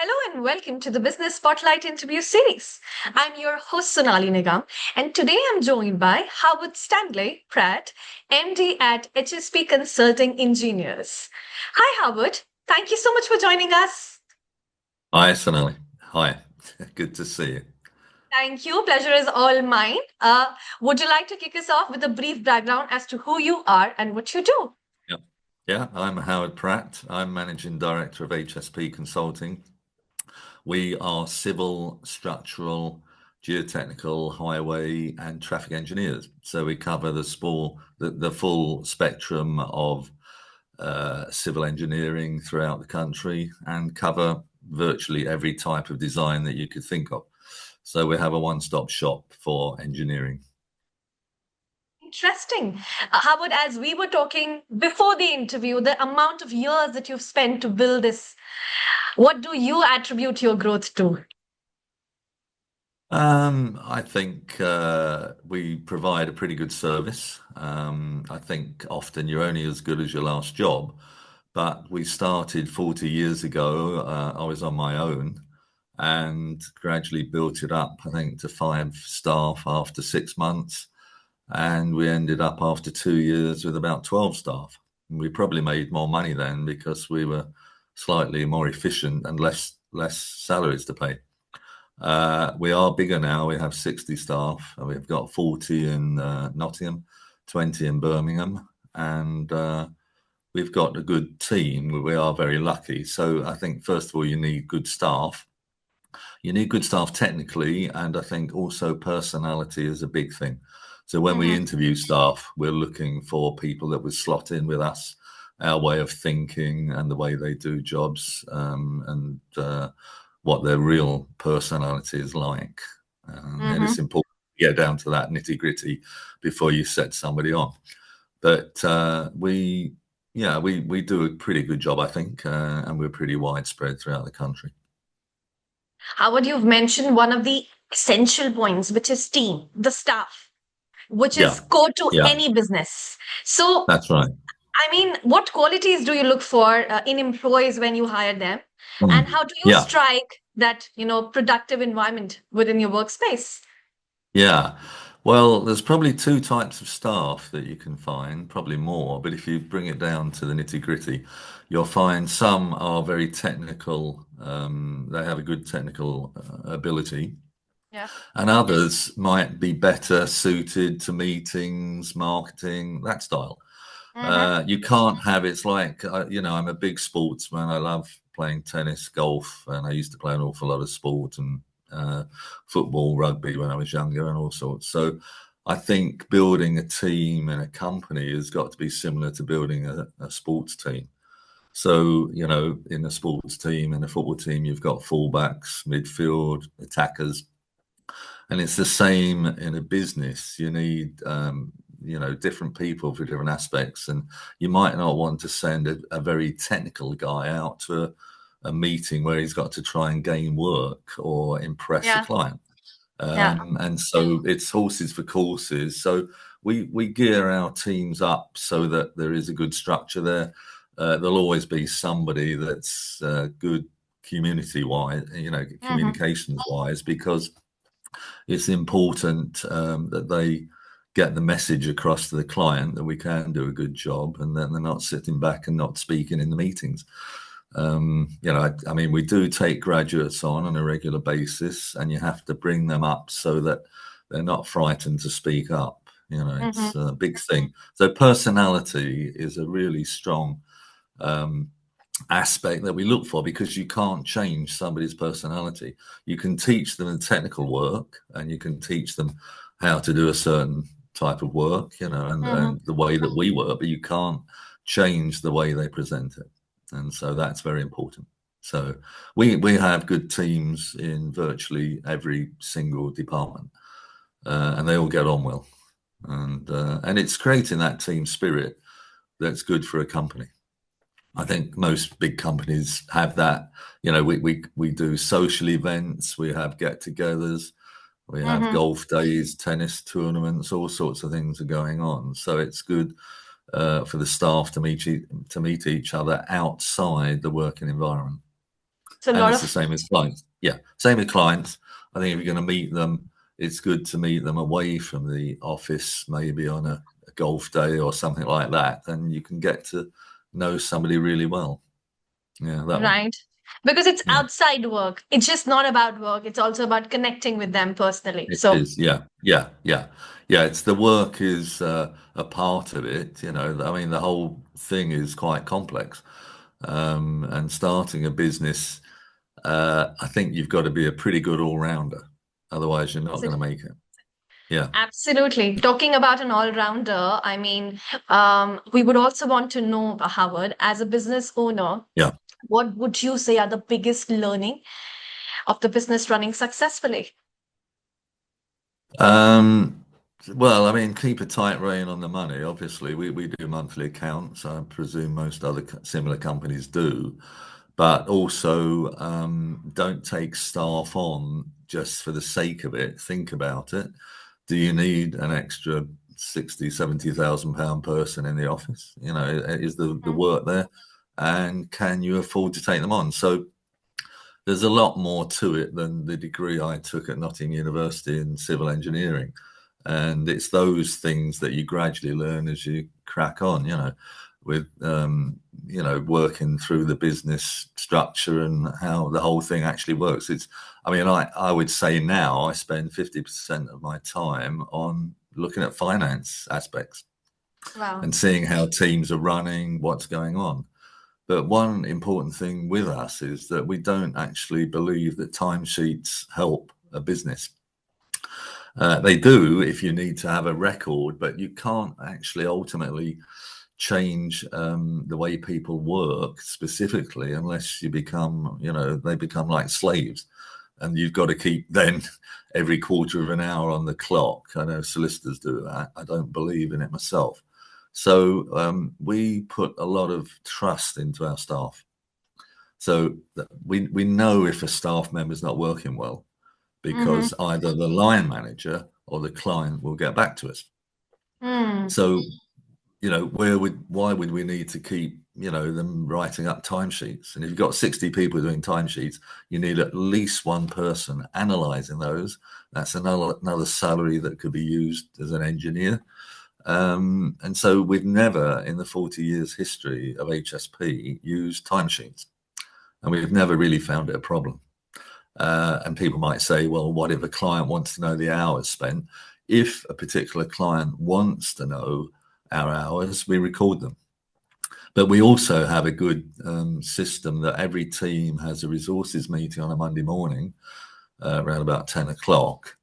Hello and welcome to the Business Spotlight interview series. I'm your host Sonali Nigam, and today I'm joined by Howard Pratt, MD at HSP Consulting Engineers. Hi, Howard. Thank you so much for joining us. Hi, Sonali. Hi. Good to see you. Thank you. Pleasure is all mine. Would you like to kick us off with a brief background as to who you are and what you do? Yeah. Yeah, I'm Howard Pratt. I'm Managing Director of HSP Consulting. We are civil, structural, geotechnical, highway, and traffic engineers. So we cover the full spectrum of civil engineering throughout the country and cover virtually every type of design that you could think of. So we have a one-stop shop for engineering. Interesting. Howard, as we were talking before the interview, the amount of years that you've spent to build this, what do you attribute your growth to? I think we provide a pretty good service. I think often you're only as good as your last job, but we started 40 years ago. I was on my own and gradually built it up, I think, to 5 staff after 6 months. And we ended up after 2 years with about 12 staff. We probably made more money then because we were slightly more efficient and less salaries to pay. We are bigger now. We have 60 staff. We've got 40 in Nottingham, 20 in Birmingham, and we've got a good team. We are very lucky. So I think, first of all, you need good staff. You need good staff technically, and I think also personality is a big thing. So when we Mhm. interview staff, we're looking for people that would slot in with us, our way of thinking and the way they do jobs, and what their real personality is like. And it's Mhm. important to get down to that nitty gritty before you set somebody on. But we do a pretty good job, I think, and we're pretty widespread throughout the country. Howard, you've mentioned one of the essential points, which is team, the staff, which is Yeah, core to yeah, any business. So, that's right. I mean, what qualities do you look for in employees when you hire them? And Mm. how do you Yeah, strike that, productive environment within your workspace? yeah. Well, there's probably two types of staff that you can find, probably more, but if you bring it down to the nitty-gritty, you'll find some are very technical, they have a good technical ability, Yeah. and others might be better suited to meetings, marketing, that style. Mm-hmm. You can't have it's like I'm a big sportsman. I love playing tennis, golf, and I used to play an awful lot of sport and football, rugby when I was younger, and all sorts. So I think building a team and a company has got to be similar to building a sports team. So, in a sports team and a football team, you've got fullbacks, midfield, attackers, and it's the same in a business. You need, different people for different aspects. And you might not want to send a very technical guy out to a meeting where he's got to try and gain work or impress a Yeah. client. Yeah. And so it's horses for courses. So we gear our teams up so that there is a good structure there. There'll always be somebody that's good community wise, Mm-hmm. communications wise, because it's important that they get the message across to the client that we can do a good job, and then they're not sitting back and not speaking in the meetings. I mean, we do take graduates on a regular basis, and you have to bring them up so that they're not frightened to speak up. Mm-hmm. It's a big thing. So personality is a really strong um, aspect that we look for, because you can't change somebody's personality. You can teach them the technical work, and you can teach them how to do a certain type of work, Mm-hmm. and the way that we work, but you can't change the way they present it. And so that's very important. So we have good teams in virtually every single department, and they all get on well. And it's creating that team spirit that's good for a company. I think most big companies have that. We do social events, we have get-togethers, we have Mm-hmm. golf days, tennis tournaments, all sorts of things are going on. So it's good for the staff to meet each other outside the working environment. So a And lot it's the of same with clients. Yeah, same with clients. I think if you're going to meet them, it's good to meet them away from the office, maybe on a golf day or something like that. Then you can get to know somebody really well. Yeah, that way. right. Because it's Yeah, outside work. It's just not about work. It's also about connecting with them personally. it So is. Yeah, yeah, yeah, yeah. It's the work is a part of it. I mean, the whole thing is quite complex. And starting a business, I think you've got to be a pretty good all-rounder. Otherwise, you're not going to make it. Yeah, absolutely. Talking about an all-rounder, I mean, we would also want to know, Howard, as a business owner, yeah. what would you say are the biggest learning of the business running successfully? Um, well, I mean, keep a tight rein on the money. Obviously, we do monthly accounts. I presume most other similar companies do, but also don't take staff on just for the sake of it. Think about it. Do you need an extra 60, 70,000 pound person in the office? Is the Mhm. work there? And can you afford to take them on? So there's a lot more to it than the degree I took at Nottingham University in civil engineering. And it's those things that you gradually learn as you crack on, with, working through the business structure and how the whole thing actually works. I mean, I would say now I spend 50% of my time on looking at finance aspects Wow. and seeing how teams are running, what's going on. But one important thing with us is that we don't actually believe that timesheets help a business. They do if you need to have a record, but you can't actually ultimately change the way people work specifically unless they become like slaves. And you've got to keep then every quarter of an hour on the clock. I know solicitors do that. I don't believe in it myself. So we put a lot of trust into our staff. So we know if a staff member is not working well Mm-hmm. because either the line manager or the client will get back to us. Mm. So why would we need to keep them writing up timesheets? And if you've got 60 people doing timesheets, you need at least one person analysing those. That's another salary that could be used as an engineer. And so we've never, in the 40 years history of HSP, used timesheets, and we've never really found it a problem. And people might say, well, what if a client wants to know the hours spent? If a particular client wants to know our hours, we record them. But we also have a good system that every team has a resources meeting on a Monday morning around about 10 o'clock.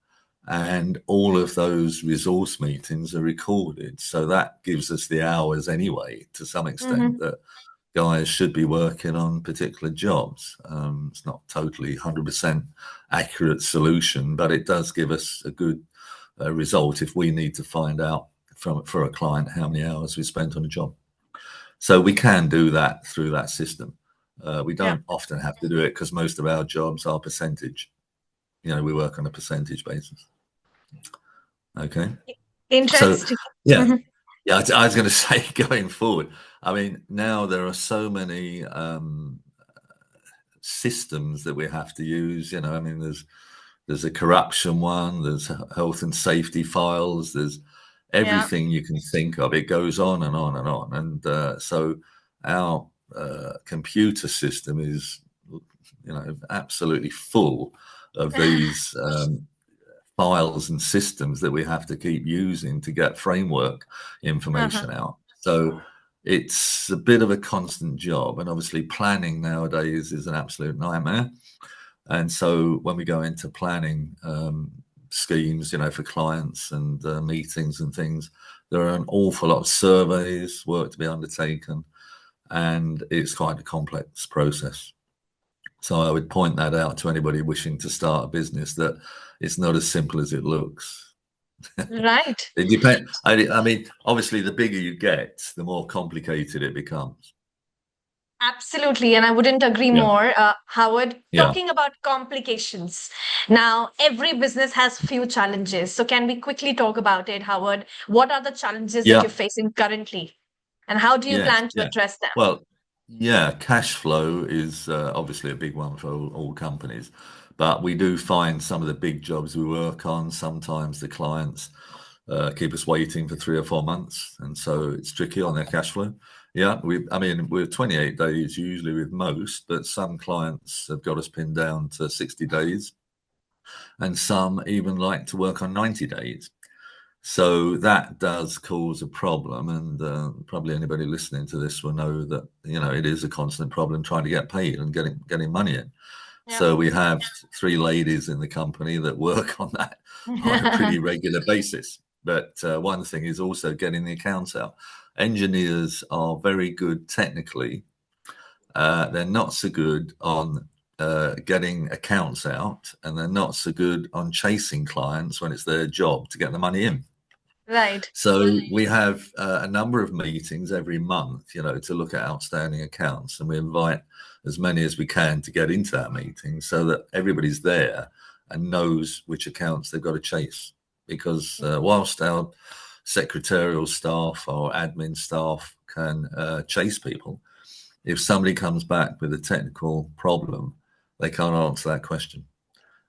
And all of those resource meetings are recorded. So that gives us the hours anyway, to some extent, Mm-hmm. that guys should be working on particular jobs. It's not totally 100% accurate solution, but it does give us a good result if we need to find out for a client how many hours we spent on a job. So we can do that through that system. We Yeah. don't often have to do it because most of our jobs are percentage. We work on a percentage basis. Okay. So, Interesting. yeah, Mm-hmm. yeah, I was going to say going forward, I mean, now there are so many systems that we have to use. I mean, there's a corruption one, there's health and safety files, there's Yeah. everything you can think of. It goes on and on and on. And so our computer system is, absolutely full of these files and systems that we have to keep using to get framework Uh-huh. information out. So it's a bit of a constant job. And obviously, planning nowadays is an absolute nightmare. And so when we go into planning schemes, for clients and meetings and things, there are an awful lot of surveys, work to be undertaken, and it's quite a complex process. So I would point that out to anybody wishing to start a business, that it's not as simple as it looks. Right. It depends. I mean, obviously, the bigger you get, the more complicated it becomes. Absolutely. And I wouldn't agree Yeah, more. Howard, yeah, talking about complications. Now, every business has few challenges. So can we quickly talk about it, Howard? What are the challenges that yeah, you're facing currently? And how do you yes, plan to yeah. address them? Well, Yeah, cash flow is obviously a big one for all companies, but we do find some of the big jobs we work on, sometimes the clients keep us waiting for 3 or 4 months, and so it's tricky on their cash flow. Yeah, I mean, we're 28 days usually with most, but some clients have got us pinned down to 60 days, and some even like to work on 90 days. So that does cause a problem, and probably anybody listening to this will know that it is a constant problem trying to get paid and getting money in. Yeah. So we have three ladies in the company that work on that on a pretty regular basis. But one thing is also getting the accounts out. Engineers are very good technically. They're not so good on getting accounts out, and they're not so good on chasing clients when it's their job to get the money in. Right. So we have a number of meetings every month, to look at outstanding accounts, and we invite as many as we can to get into that meeting so that everybody's there and knows which accounts they've got to chase. Because whilst our secretarial staff or admin staff can chase people, if somebody comes back with a technical problem, they can't answer that question.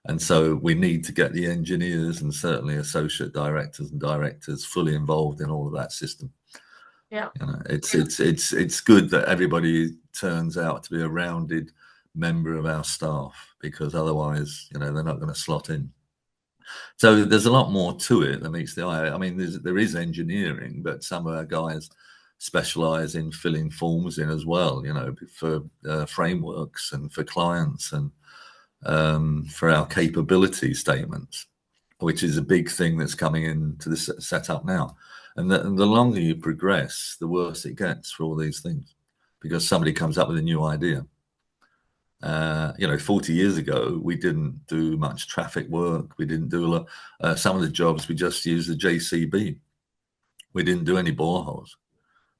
And so we need to get the engineers and certainly associate directors and directors fully involved in all of that system. Yeah. It's good that everybody turns out to be a rounded member of our staff, because otherwise, they're not going to slot in. So there's a lot more to it than meets the eye. I mean, there is engineering, but some of our guys specialize in filling forms in as well, for frameworks and for clients and for our capability statements, which is a big thing that's coming into the setup now. And the longer you progress, the worse it gets for all these things, because somebody comes up with a new idea. 40 years ago, we didn't do much traffic work. We didn't do a lot. Some of the jobs, we just used the JCB. We didn't do any boreholes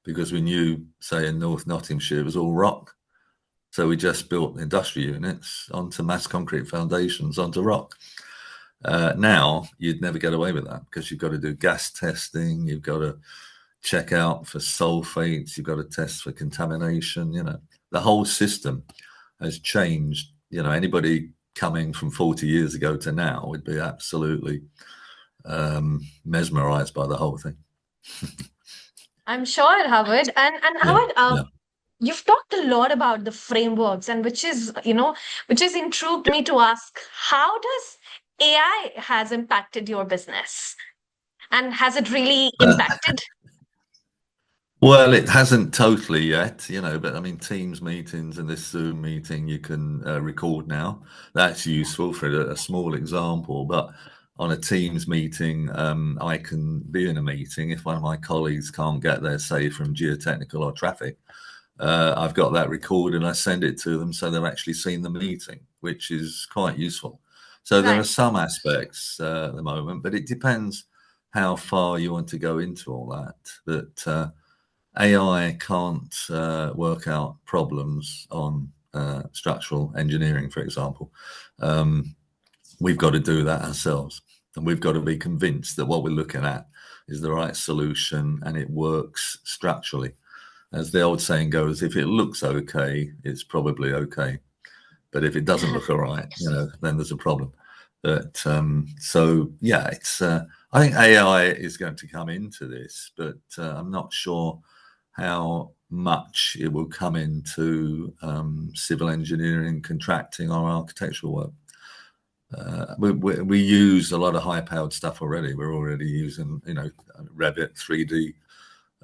because we knew, say, in North Nottinghamshire, it was all rock. So we just built industrial units onto mass concrete foundations onto rock. Now, you'd never get away with that because you've got to do gas testing, you've got to check out for sulfates, you've got to test for contamination. The whole system has changed. Anybody coming from 40 years ago to now would be absolutely mesmerized by the whole thing. I'm sure, Howard. And Yeah, Howard, yeah. you've talked a lot about the frameworks, and which is intrigued me to ask, how does AI has impacted your business? And has it really impacted? Well, it hasn't totally yet, but I mean, Teams meetings and this Zoom meeting you can record now. That's useful for a small example. But on a Teams meeting, I can be in a meeting. If one of my colleagues can't get there, say from geotechnical or traffic, I've got that recorded and I send it to them so they've actually seen the meeting, which is quite useful. So there are Right. some aspects at the moment, but it depends how far you want to go into all that. That AI can't work out problems on structural engineering, for example. We've got to do that ourselves. And we've got to be convinced that what we're looking at is the right solution and it works structurally. As the old saying goes, if it looks okay, it's probably okay. But if it doesn't look all right, then there's a problem. But so yeah, it's. I think AI is going to come into this, but I'm not sure how much it will come into civil engineering, contracting, or architectural work. We use a lot of high-powered stuff already. We're already using, Revit, 3D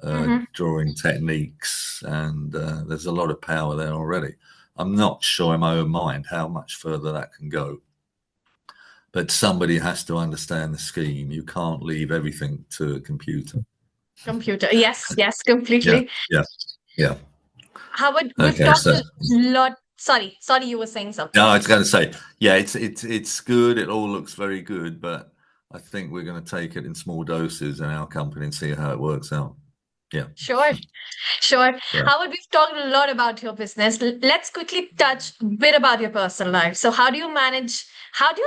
Hmm. drawing techniques, and there's a lot of power there already. I'm not sure in my own mind how much further that can go, but somebody has to understand the scheme. You can't leave everything to a computer. Computer. Yes, yes, Yeah, completely. yeah, yeah. Howard, we've Okay, talked so a lot. Sorry, you were saying no, something. I was going to say, yeah, it's good. It all looks very good, but I think we're going to take it in small doses in our company and see how it works out. Yeah, Sure, sure. yeah. Howard, we've talked a lot about your business. Let's quickly touch a bit about your personal life. So, how do you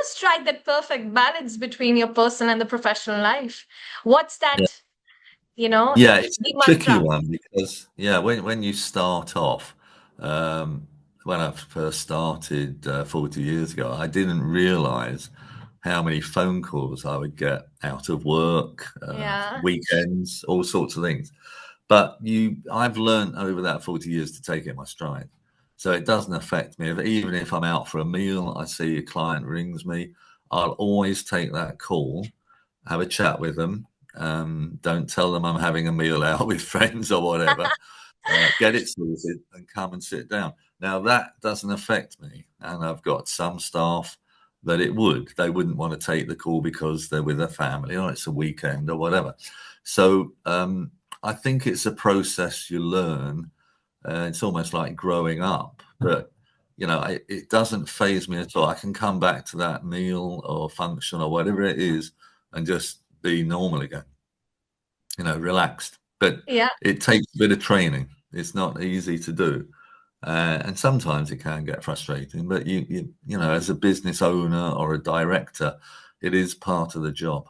strike that perfect balance between your personal and the professional life? What's Yeah. that, Yeah, it's a the tricky mantra? one because yeah, when you start off, Um, when I first started 40 years ago, I didn't realize how many phone calls I would get out of work, Yeah. weekends, all sorts of things. I've learned over that 40 years to take it in my stride. So it doesn't affect me. Even if I'm out for a meal, I see a client rings me, I'll always take that call, have a chat with them. Don't tell them I'm having a meal out with friends or whatever. Get it sorted and come and sit down. Now that doesn't affect me, and I've got some staff that it would. They wouldn't want to take the call because they're with their family or it's a weekend or whatever. So I think it's a process you learn. It's almost like growing up, but it doesn't phase me at all. I can come back to that meal or function or whatever it is and just be normal again, relaxed. But Yeah. it takes a bit of training. It's not easy to do. And sometimes it can get frustrating, but as a business owner or a director, it is part of the job,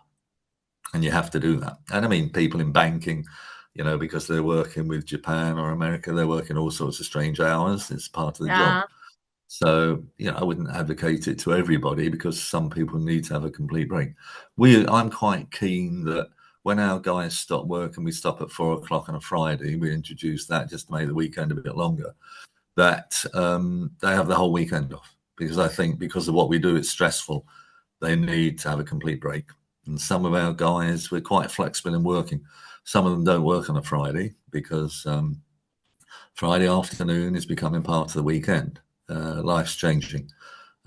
and you have to do that. And I mean, people in banking, because they're working with Japan or America, they're working all sorts of strange hours. It's part of the job. Yeah. So, I wouldn't advocate it to everybody because some people need to have a complete break. I'm quite keen that when our guys stop work and we stop at 4 o'clock on a Friday, we introduce that just to make the weekend a bit longer, that they have the whole weekend off. Because I think because of what we do, it's stressful. They need to have a complete break. And some of our guys, we're quite flexible in working. Some of them don't work on a Friday because Friday afternoon is becoming part of the weekend. Life's changing.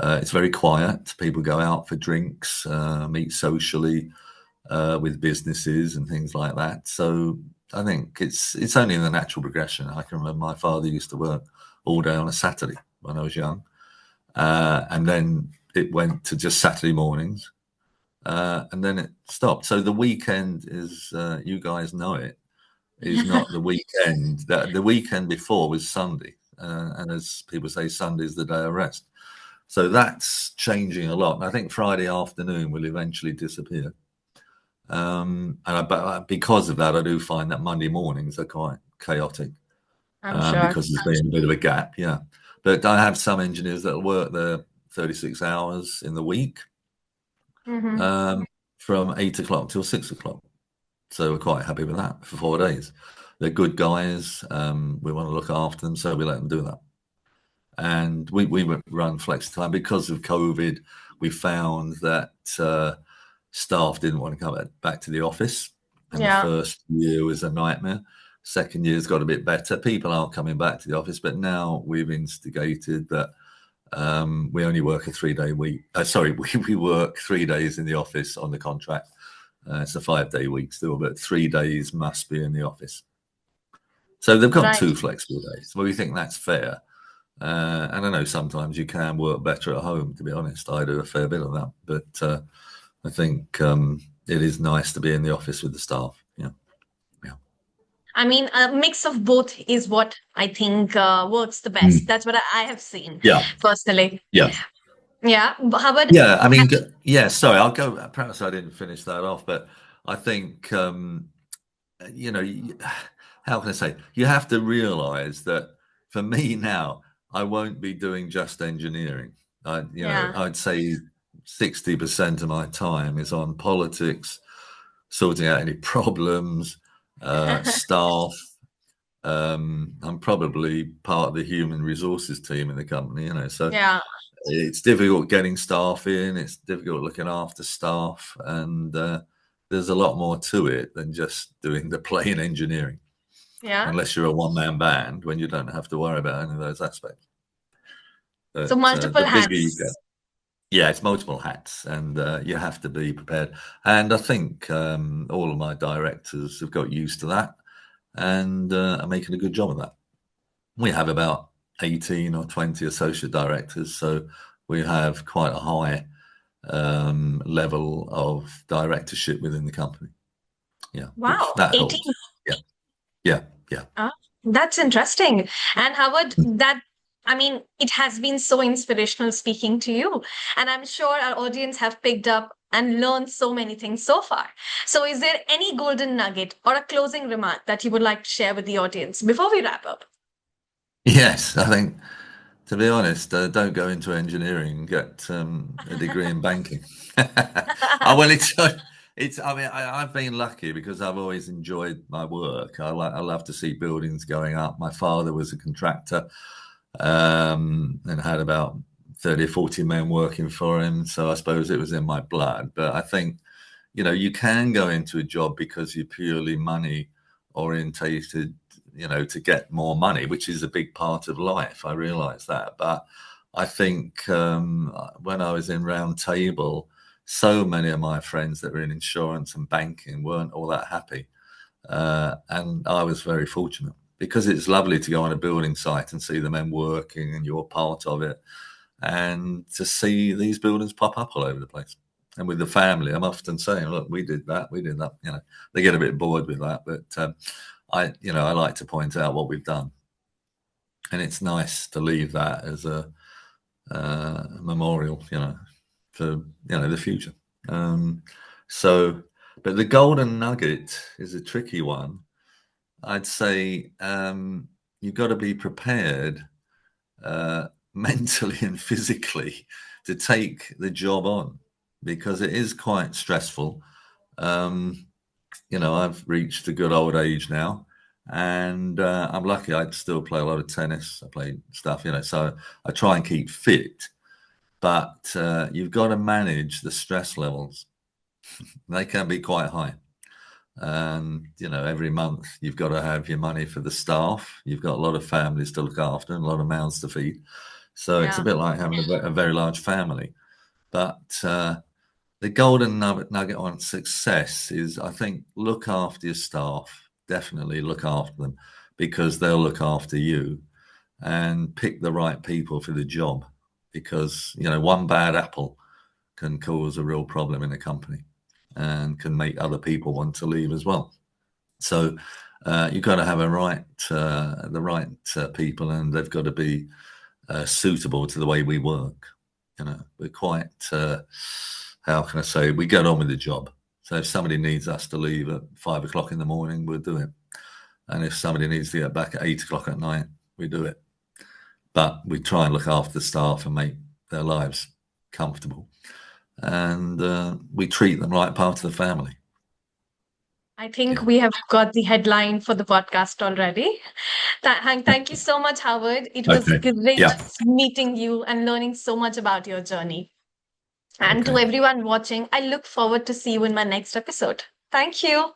It's very quiet. People go out for drinks, meet socially with businesses and things like that. So I think it's only in the natural progression. I can remember my father used to work all day on a Saturday when I was young, and then it went to just Saturday mornings, and then it stopped. So the weekend is, you guys know it, is not the weekend. The weekend before was Sunday, and as people say, Sunday's the day of rest. So that's changing a lot. And I think Friday afternoon will eventually disappear. But because of that, I do find that Monday mornings are quite chaotic I'm sure. because there's been a bit of a gap. Yeah. But I have some engineers that work there 36 hours in the week, Hmm. um, from 8 o'clock till 6 o'clock. So we're quite happy with that for 4 days. They're good guys. We want to look after them, so we let them do that. And we run flexi time because of COVID. We found that staff didn't want to come back to the office, and the Yeah. first year was a nightmare. Second year's got a bit better. People aren't coming back to the office, but now we've instigated that we only work a 3-day week. Sorry, we work 3 days in the office on the contract. It's a 5-day week still, but 3 days must be in the office. So they've got Right. 2 flexible days. Well, we think that's fair. And I know sometimes you can work better at home, to be honest. I do a fair bit of that. But I think it is nice to be in the office with the staff. Yeah. Yeah. I mean, a mix of both is what I think works the best. Mm. That's what I have seen Yeah. personally. Yeah. Yeah. Howard, Yeah. I mean, yeah, sorry, I'll go. Perhaps I didn't finish that off, but I think, you know, how can I say? You have to realize that for me now, I won't be doing just engineering. yeah. I'd say 60% of my time is on politics, sorting out any problems, staff. I'm probably part of the human resources team in the company, so Yeah. it's difficult getting staff in, it's difficult looking after staff, and there's a lot more to it than just doing the plain engineering, Yeah. unless you're a one-man band when you don't have to worry about any of those aspects. So But multiple the bigger you get, hats. yeah, it's multiple hats, and you have to be prepared. And I think all of my directors have got used to that and are making a good job of that. We have about 18 or 20 associate directors, so we have quite a high level of directorship within the company. Yeah, which Wow. that 18. helps. Yeah, yeah, yeah. Ah, that's interesting. And Howard, I mean, it has been so inspirational speaking to you. And I'm sure our audience have picked up and learned so many things so far. So, is there any golden nugget or a closing remark that you would like to share with the audience before we wrap up? Yes, I think, to be honest, don't go into engineering, get a degree in banking. Oh, well, I mean, I've been lucky because I've always enjoyed my work. I love to see buildings going up. My father was a contractor, and had about 30 or 40 men working for him. So I suppose it was in my blood. But I think, you can go into a job because you're purely money orientated, to get more money, which is a big part of life. I realize that. But I think when I was in Round Table, so many of my friends that were in insurance and banking weren't all that happy. And I was very fortunate because it's lovely to go on a building site and see the men working and you're part of it, and to see these buildings pop up all over the place. And with the family, I'm often saying, "Look, we did that, we did that." They get a bit bored with that, but I like to point out what we've done, and it's nice to leave that as a memorial, for the future. Um, so, but the golden nugget is a tricky one. I'd say you've got to be prepared mentally and physically to take the job on because it is quite stressful. Um, I've reached a good old age now, and I'm lucky. I still play a lot of tennis. I play stuff, so I try and keep fit. But you've got to manage the stress levels. They can be quite high. And every month you've got to have your money for the staff. You've got a lot of families to look after and a lot of mouths to feed. So it's a Yeah. bit like having a very large family. But the golden nugget on success is, I think, look after your staff. Definitely look after them because they'll look after you, and pick the right people for the job because, one bad apple can cause a real problem in a company and can make other people want to leave as well. So you've got to have the right people, and they've got to be suitable to the way we work. We're quite, how can I say, we get on with the job. So if somebody needs us to leave at 5 o'clock in the morning, we'll do it. And if somebody needs to get back at 8 o'clock at night, we do it. But we try and look after the staff and make their lives comfortable. And we treat them like part of the family. I think Yeah. we have got the headline for the podcast already. Thank you so much, Howard. It was Okay. great Yeah. meeting you and learning so much about your journey. And to Okay. everyone watching, I look forward to see you in my next episode. Thank you.